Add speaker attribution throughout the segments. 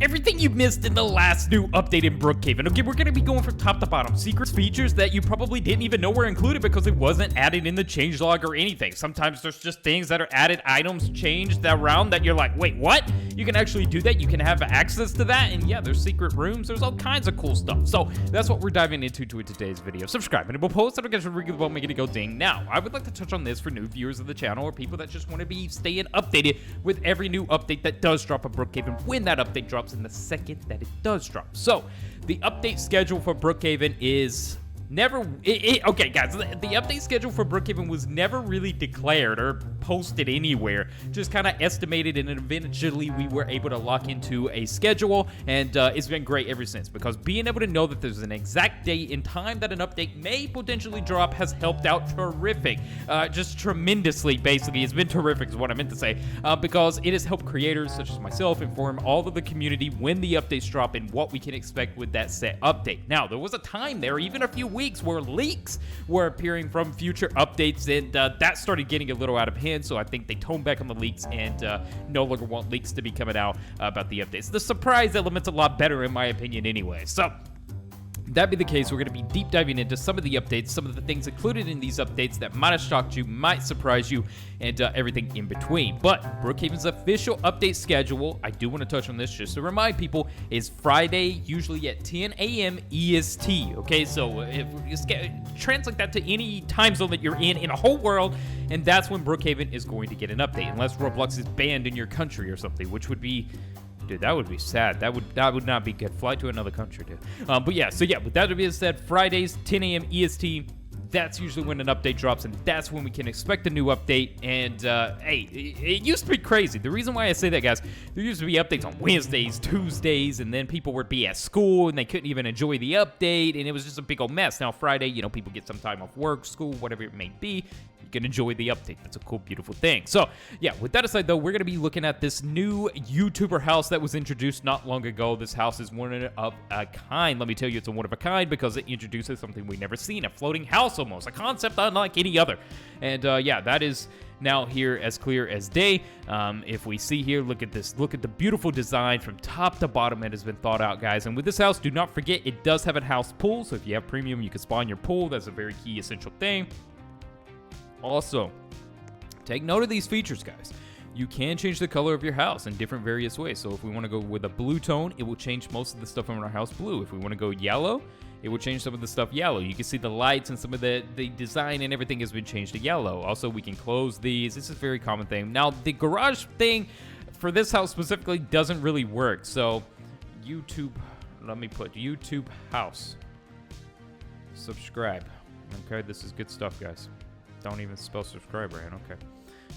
Speaker 1: everything you missed in the last new update in Brookhaven. Okay, we're gonna be going from top to bottom. Secrets, features that you probably didn't even know were included because it wasn't added in the changelog or anything. Sometimes there's just things that are added, items changed around that you're like, wait, what? You can actually do that. You can have access to that. And yeah, there's secret rooms. There's all kinds of cool stuff. So that's what we're diving into in today's video. Subscribe and we'll post it. I'll get you ring the bell, make it go ding. Now, I would like to touch on this for new viewers of the channel or people that just want to be staying updated with every new update that does drop at Brookhaven when that update drops in the second that it does drop. So the update schedule for Brookhaven is okay, guys, the update schedule for Brookhaven was never really declared or posted anywhere, just kind of estimated, and eventually we were able to lock into a schedule, and it's been great ever since, because being able to know that there's an exact date and time that an update may potentially drop has helped out terrific, just tremendously. Basically, it's been terrific is what I meant to say, because it has helped creators such as myself inform all of the community when the updates drop and what we can expect with that set update. Now, there was a time there, even a few weeks, where leaks were appearing from future updates, and that started getting a little out of hand, so I think they toned back on the leaks and no longer want leaks to be coming out about the updates. The surprise element's a lot better in my opinion anyway. So that be the case, we're going to be deep diving into some of the updates, some of the things included in these updates that might have shocked you, might surprise you, and everything in between. But Brookhaven's official update schedule, I do want to touch on this just to remind people, is Friday, usually at 10 a.m. EST. Okay, so if you translate that to any time zone that you're in a whole world, and that's when Brookhaven is going to get an update, unless Roblox is banned in your country or something, which would be... Dude, that would be sad. That would not be good. Fly to another country, dude. But yeah, so yeah, with that being said, Fridays, 10 a.m. EST, that's usually when an update drops, and that's when we can expect a new update. And, hey, it used to be crazy. The reason why I say that, guys, there used to be updates on Wednesdays, Tuesdays, and then people would be at school, and they couldn't even enjoy the update, and it was just a big old mess. Now, Friday, you know, people get some time off work, school, whatever it may be. You can enjoy the update. That's a cool, beautiful thing. So, yeah, with that aside, though, we're going to be looking at this new YouTuber house that was introduced not long ago. This house is one of a kind. Let me tell you, it's a one of a kind because it introduces something we've never seen, a floating house almost, a concept unlike any other. And, yeah, that is now here as clear as day. If we see here, look at this. Look at the beautiful design from top to bottom. It has been thought out, guys. And with this house, do not forget, it does have a house pool. So if you have premium, you can spawn your pool. That's a very key, essential thing. Also, take note of these features, guys. You can change the color of your house in different various ways. So if we want to go with a blue tone, it will change most of the stuff in our house blue. If we want to go yellow, it will change some of the stuff yellow. You can see the lights and some of the design and everything has been changed to yellow. Also, we can close these. This is a very common thing. Now, the garage thing for this house specifically doesn't really work. So, YouTube, let me put YouTube house. Subscribe. Okay, this is good stuff, guys. Don't even spell subscribe right. Okay.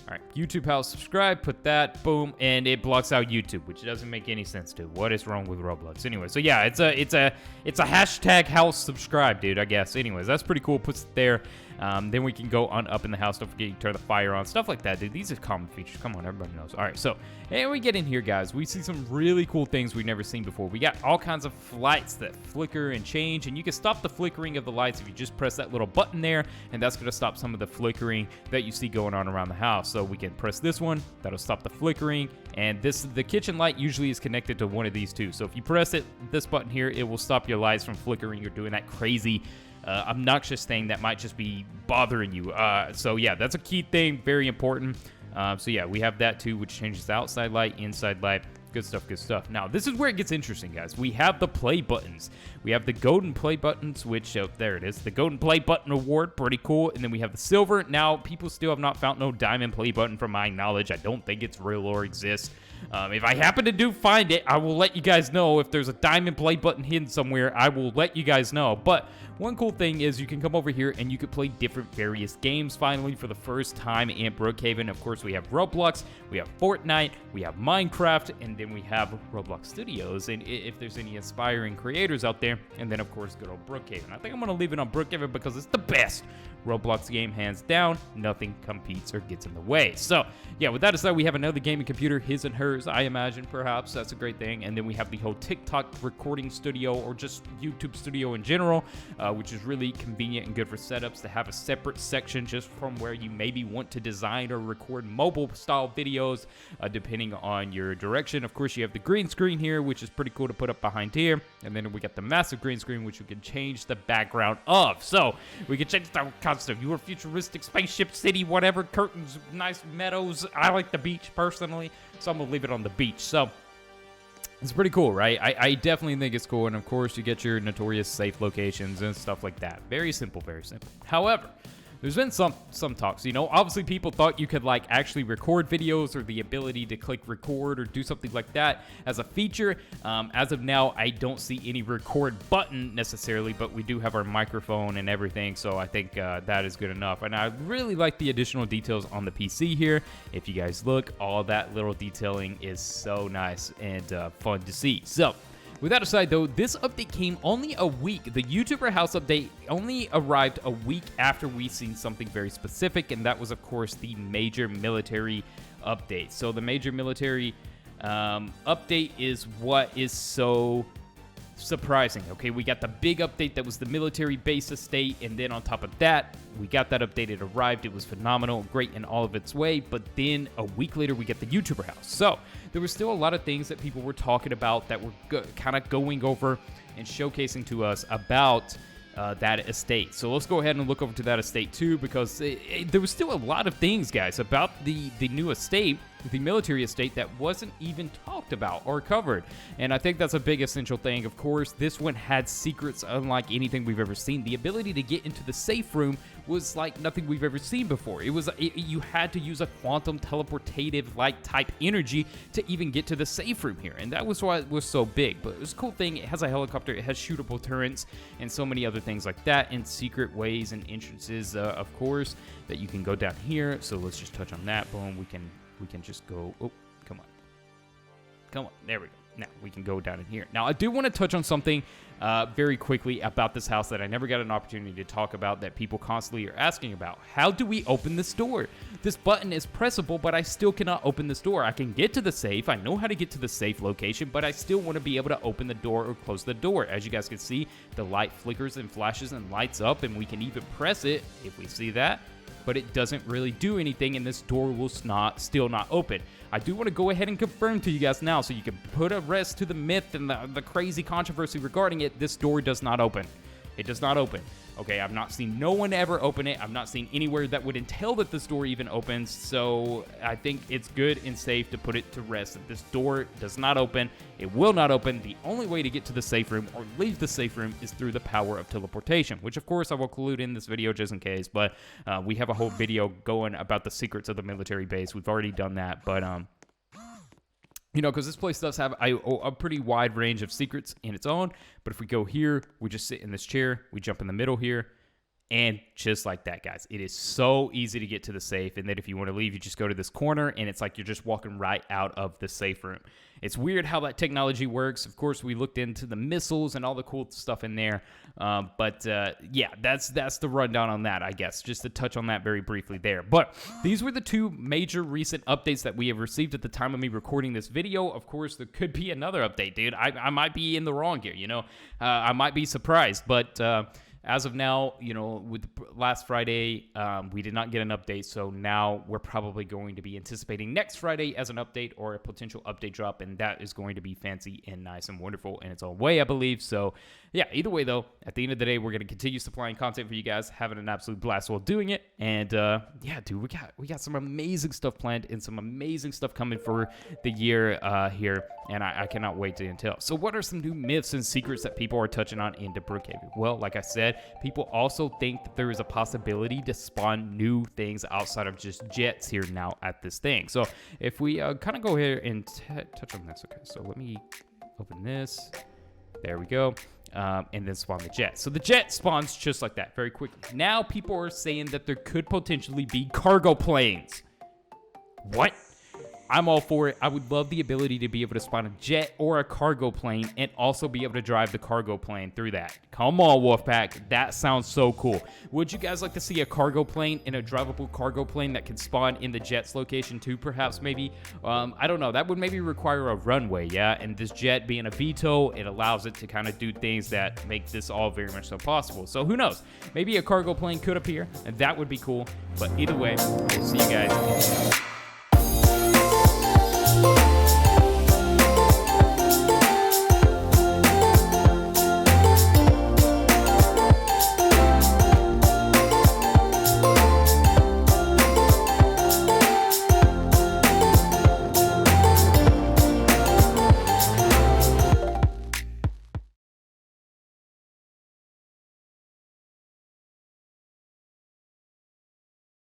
Speaker 1: All right. YouTube house, subscribe, put that, boom, and it blocks out YouTube, which doesn't make any sense, dude. What is wrong with Roblox? Anyway, so yeah, it's a hashtag house subscribe, dude, I guess. Anyways, that's pretty cool. Puts it there. Then we can go on up in the house. Don't forget you turn the fire on. Stuff like that, dude. These are common features. Come on, everybody knows. All right, so, and we get in here, guys. We see some really cool things we've never seen before. We got all kinds of lights that flicker and change, and you can stop the flickering of the lights if you just press that little button there, and that's going to stop some of the flickering that you see going on around the house. So we can press this one. That'll stop the flickering, and the kitchen light usually is connected to one of these two. So if you press this button here, it will stop your lights from flickering or doing that crazy obnoxious thing that might just be bothering you. So yeah, that's a key thing, very important. So yeah, we have that too, which changes the outside light, inside light. Good stuff, good stuff. Now, this is where it gets interesting, guys. We have the play buttons. We have the golden play buttons, which, there it is. The golden play button award, pretty cool. And then we have the silver. Now, people still have not found no diamond play button from my knowledge. I don't think it's real or exists. If I happen to find it, I will let you guys know. If there's a diamond play button hidden somewhere, I will let you guys know. But one cool thing is you can come over here and you can play different various games finally for the first time in Brookhaven. Of course, we have Roblox, we have Fortnite, we have Minecraft, and then we have Roblox Studios. And if there's any aspiring creators out there, and then of course good old Brookhaven. I think I'm going to leave it on Brookhaven because it's the best Roblox game, hands down. Nothing competes or gets in the way. So yeah, with that aside, we have another gaming computer, his and her creators, I imagine, perhaps. That's a great thing. And then we have the whole TikTok recording studio, or just YouTube studio in general, which is really convenient and good for setups to have a separate section just from where you maybe want to design or record mobile-style videos, depending on your direction. Of course, you have the green screen here, which is pretty cool to put up behind here. And then we got the massive green screen, which we can change the background of. So we can change the concept of your futuristic spaceship city, whatever, curtains, nice meadows. I like the beach personally, so I'm gonna leave it on the beach. So it's pretty cool, right? I definitely think it's cool. And of course, you get your notorious safe locations and stuff like that. Very simple, very simple. However, there's been some talks, you know, obviously people thought you could like actually record videos, or the ability to click record or do something like that as a feature. As of now, I don't see any record button necessarily, but we do have our microphone and everything, so I think that is good enough. And I really like the additional details on the PC here. If you guys look, all that little detailing is so nice and fun to see. So with that aside, though, this update came only a week. The YouTuber house update only arrived a week after we seen something very specific, and that was, of course, the major military update. So the major military update is what is so surprising. Okay, we got the big update that was the military base estate, and then on top of that, we got that update. It arrived. It was phenomenal, great in all of its way. But then a week later, we get the YouTuber house. So there were still a lot of things that people were talking about that were kind of going over and showcasing to us about that estate. So let's go ahead and look over to that estate too, because there was still a lot of things, guys, about the new estate, the military estate, that wasn't even talked about or covered. And I think that's a big essential thing. Of course, this one had secrets unlike anything we've ever seen. The ability to get into the safe room was like nothing we've ever seen before. You had to use a quantum teleportative like type energy to even get to the safe room here, and that was why it was so big. But it was a cool thing. It has a helicopter, it has shootable turrets, and so many other things like that, and secret ways and entrances, of course, that you can go down here. So let's just touch on that. Boom, we can just go. Oh, come on, there we go. Now we can go down in here. Now I do want to touch on something very quickly about this house that I never got an opportunity to talk about, that people constantly are asking about. How do we open this door? This button is pressable, but I still cannot open this door. I can get to the safe. I know how to get to the safe location, but I still want to be able to open the door or close the door. As you guys can see, the light flickers and flashes and lights up, and we can even press it if we see that, but it doesn't really do anything, and this door will still not open. I do want to go ahead and confirm to you guys now, so you can put a rest to the myth and the crazy controversy regarding it. This door does not open. It does not open. Okay, I've not seen no one ever open it. I've not seen anywhere that would entail that this door even opens. So I think it's good and safe to put it to rest that this door does not open. It will not open. The only way to get to the safe room or leave the safe room is through the power of teleportation, which of course I will include in this video just in case. But we have a whole video going about the secrets of the military base. We've already done that, but you know, because this place does have a pretty wide range of secrets in its own. But if we go here, we just sit in this chair, we jump in the middle here, and just like that, guys, it is so easy to get to the safe. And then if you want to leave, you just go to this corner, and it's like you're just walking right out of the safe room. It's weird how that technology works. Of course, we looked into the missiles and all the cool stuff in there. Yeah, that's the rundown on that, I guess. Just to touch on that very briefly there. But these were the two major recent updates that we have received at the time of me recording this video. Of course, there could be another update, dude. I might be in the wrong here, you know. I might be surprised, but as of now, you know, with last Friday, we did not get an update, so now we're probably going to be anticipating next Friday as an update or a potential update drop, and that is going to be fancy and nice and wonderful in its own way, I believe. So, yeah, either way, though, at the end of the day, we're going to continue supplying content for you guys, having an absolute blast while doing it, and yeah, dude, we got some amazing stuff planned and some amazing stuff coming for the year here, and I cannot wait to entail. So, what are some new myths and secrets that people are touching on into Brookhaven? Well, like I said, people also think that there is a possibility to spawn new things outside of just jets here now at this thing. So if we kind of go here and touch on this. Okay, so let me open this. There we go. And then spawn the jet. So the jet spawns just like that, very quickly. Now people are saying that there could potentially be cargo planes. What? I'm all for it. I would love the ability to be able to spawn a jet or a cargo plane and also be able to drive the cargo plane through that. Come on, Wolfpack. That sounds so cool. Would you guys like to see a cargo plane and a drivable cargo plane that can spawn in the jet's location too, perhaps, maybe? I don't know. That would maybe require a runway, yeah? And this jet being a VTOL, it allows it to kind of do things that make this all very much so possible. So who knows? Maybe a cargo plane could appear, and that would be cool. But either way, we'll see you guys.